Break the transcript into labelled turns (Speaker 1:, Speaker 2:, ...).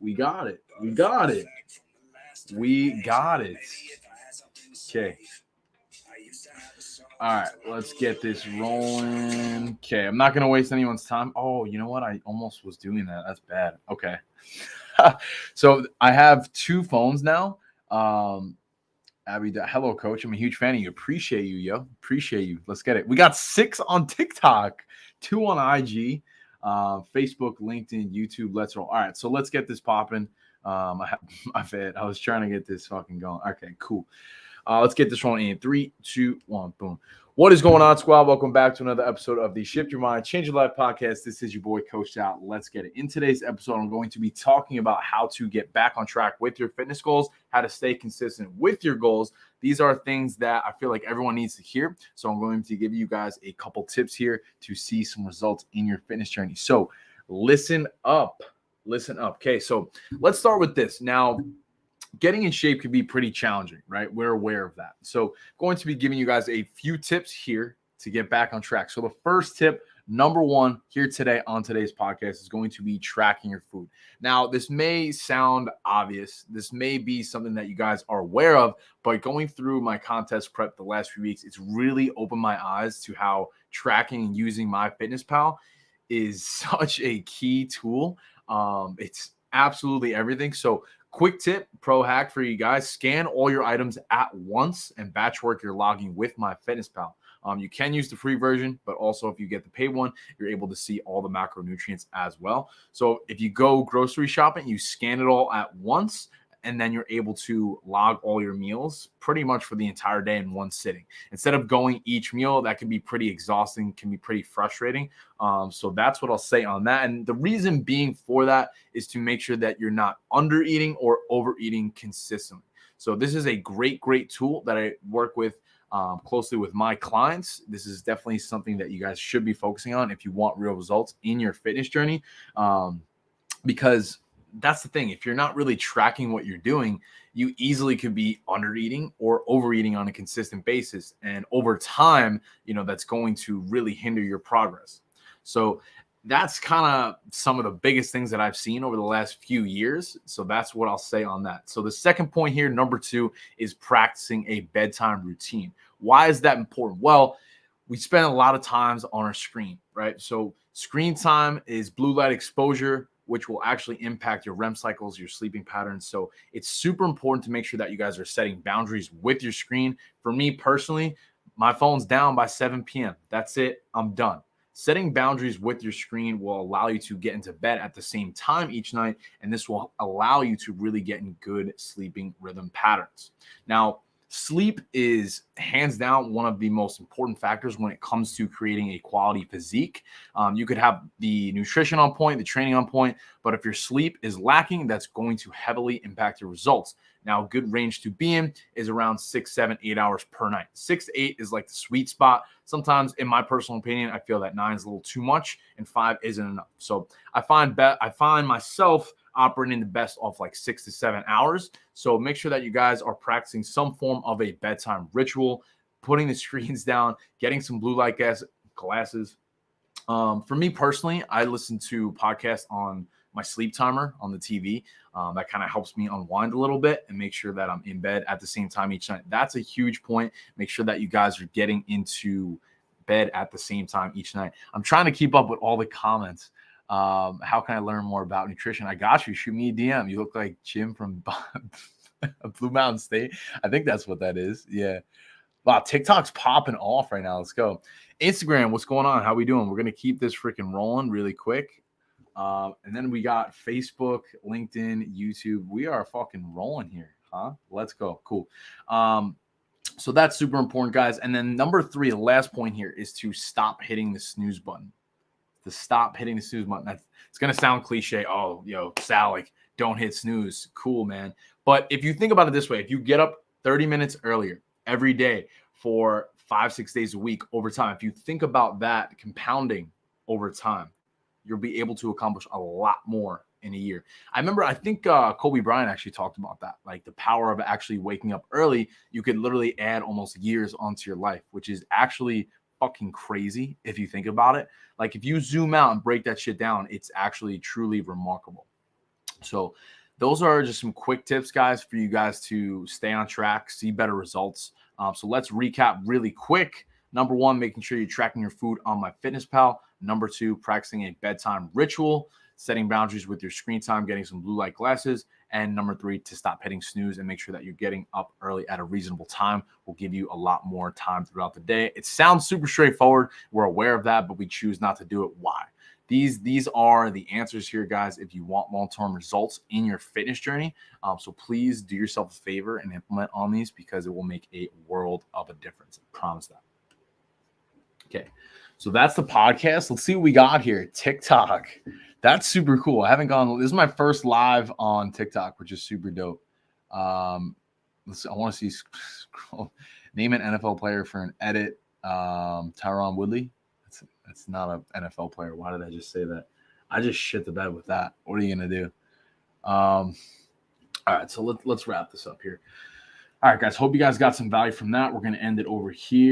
Speaker 1: We got it. We got it. We got it. Okay. All right, let's get this rolling. Okay, I'm not gonna waste anyone's time. Oh, you know what? I almost was doing that. That's bad. Okay. So I have two phones now. Um, Abby, hello, coach. I'm a huge fan of you. Appreciate you, yo. Appreciate you. Let's get it. We got 6 on TikTok, 2 on IG, Facebook, LinkedIn, YouTube. Let's roll. All right, so let's get this popping. My bad. I was trying to get this fucking going. Okay, cool. Let's get this rolling in 3, 2, 1, boom. What is going on, squad? Welcome back to another episode of the Shift Your Mind, Change Your Life podcast. This is your boy, Coach Al. Let's get it. In today's episode, I'm going to be talking about how to get back on track with your fitness goals, how to stay consistent with your goals. These are things that I feel like everyone needs to hear. So I'm going to give you guys a couple tips here to see some results in your fitness journey. So listen up. Listen up. Okay, so let's start with this. Now, getting in shape can be pretty challenging, right? We're aware of that. So going to be giving you guys a few tips here to get back on track. So the first tip, number one here today on today's podcast, is going to be tracking your food. Now, this may sound obvious. This may be something that you guys are aware of, but going through my contest prep the last few weeks, it's really opened my eyes to how tracking and using MyFitnessPal is such a key tool. It's absolutely everything. So quick tip, pro hack for you guys: scan all your items at once and batch work your logging with MyFitnessPal. You can use the free version, but also if you get the paid one, you're able to see all the macronutrients as well. So if you go grocery shopping, you scan it all at once, and then you're able to log all your meals pretty much for the entire day in one sitting. Instead of going each meal, that can be pretty exhausting, can be pretty frustrating. So that's what I'll say on that. And the reason being for that is to make sure that you're not under eating or overeating consistently. So this is a great tool that I work with closely with my clients. This is definitely something that you guys should be focusing on if you want real results in your fitness journey, because that's the thing. If you're not really tracking what you're doing, you easily could be under eating or overeating on a consistent basis. And over time, that's going to really hinder your progress. So that's kind of some of the biggest things that I've seen over the last few years. So that's what I'll say on that. So the second point here, number 2, is practicing a bedtime routine. Why is that important? Well, we spend a lot of times on our screen, right? So screen time is blue light exposure, which will actually impact your REM cycles, your sleeping patterns. So it's super important to make sure that you guys are setting boundaries with your screen. For me personally, my phone's down by 7 p.m. That's it. I'm done. Setting boundaries with your screen will allow you to get into bed at the same time each night, and this will allow you to really get in good sleeping rhythm patterns. Now, sleep is hands down one of the most important factors when it comes to creating a quality physique. You could have the nutrition on point, the training on point, but if your sleep is lacking, that's going to heavily impact your results. Now, a good range to be in is around 6, 7, 8 hours per night. 6 to 8 is like the sweet spot. Sometimes, in my personal opinion, I feel that 9 is a little too much and 5 isn't enough. So I find myself operating the best off like 6 to 7 hours. So make sure that you guys are practicing some form of a bedtime ritual, putting the screens down, getting some blue light glasses. For me personally, I listen to podcasts on my sleep timer on the TV. That kind of helps me unwind a little bit and make sure that I'm in bed at the same time each night. That's a huge point. Make sure that you guys are getting into bed at the same time each night. I'm trying to keep up with all the comments. How can I learn more about nutrition? I got you. Shoot me a DM. You look like Jim from Blue Mountain State. I think that's what that is. Yeah. Wow, TikTok's popping off right now. Let's go. Instagram, what's going on? How we doing? We're going to keep this freaking rolling really quick. And then we got Facebook, LinkedIn, YouTube. We are fucking rolling here, huh? Let's go. Cool. So that's super important, guys. And then number 3, the last point here, is to stop hitting the snooze button. To stop hitting the snooze button. It's going to sound cliche. Oh, Sal, like, don't hit snooze. Cool, man. But if you think about it this way, if you get up 30 minutes earlier every day for 5-6 days a week over time, if you think about that compounding over time, you'll be able to accomplish a lot more in a year. I think Kobe Bryant actually talked about that, like the power of actually waking up early. You could literally add almost years onto your life, which is actually fucking crazy if you think about it. Like if you zoom out and break that shit down, it's actually truly remarkable. So those are just some quick tips, guys, for you guys to stay on track, see better results. So let's recap really quick. Number one, making sure you're tracking your food on MyFitnessPal. Number two, practicing a bedtime ritual, setting boundaries with your screen time, getting some blue light glasses. And number three, to stop hitting snooze and make sure that you're getting up early at a reasonable time will give you a lot more time throughout the day. It sounds super straightforward. We're aware of that, but we choose not to do it. Why? These are the answers here, guys, if you want long-term results in your fitness journey. So please do yourself a favor and implement on these because it will make a world of a difference. I promise that. Okay, so that's the podcast. Let's see what we got here. TikTok. That's super cool. I haven't gone. This is my first live on TikTok, which is super dope. I want to see. Name an NFL player for an edit. Tyron Woodley. That's not an NFL player. Why did I just say that? I just shit the bed with that. What are you gonna do? All right, so let's wrap this up here. All right, guys. Hope you guys got some value from that. We're gonna end it over here.